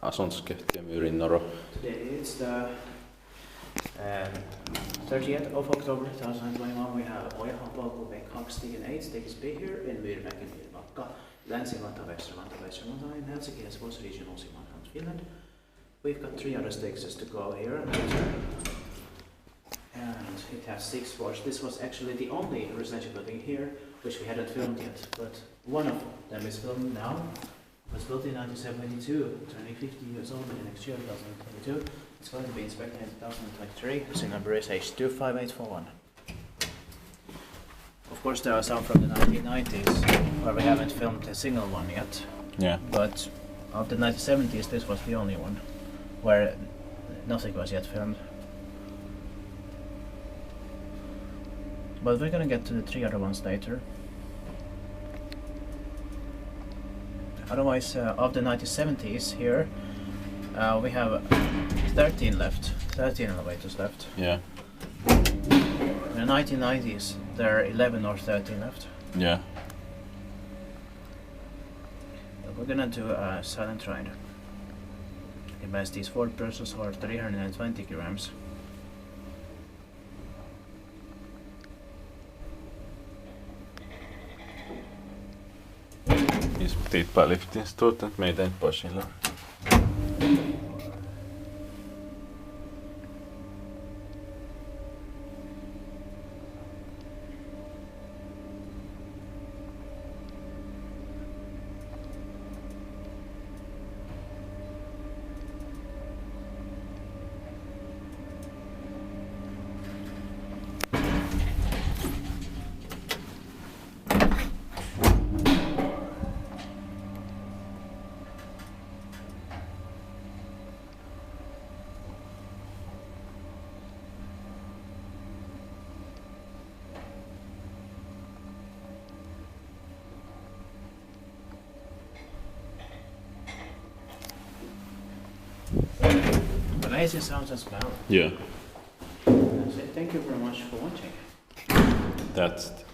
Asuntoskehtiö Myyrinnoro. Today it's the 30th of October 2021. We have Ojahaanpolku Veikkaukstigen 8 takes B here in Myyrmäki, Myyrmäki, Länsi-Vantaa, Väster-Vantaa, Väster-Vantaa in Helsinki, as was regional Ojahaanpolku, Finland. We've got 3 other stakes to go here. And it has 6 floors. This was actually the only residential building here which we hadn't filmed yet, but one of them is filmed now. It was built in 1972, turning 50 years old in the next year, 2022. It's going to be inspected in 2023. The number is H25841. Of course, there are some from the 1990s where we haven't filmed a single one yet. Yeah. But of the 1970s, this was the only one where nothing was yet filmed. But we're gonna get to the 3 other ones later. Otherwise, of the 1970s here, we have 13 left, 13 elevators left. Yeah. In the 1990s, there are 11 or 13 left. Yeah. But we're gonna do a silent ride. Capacities 4 persons or 320 grams. Dit bara liften stort inte med den på skillnad. Amazing sounds and smell. Yeah. So thank you very much for watching. That's it.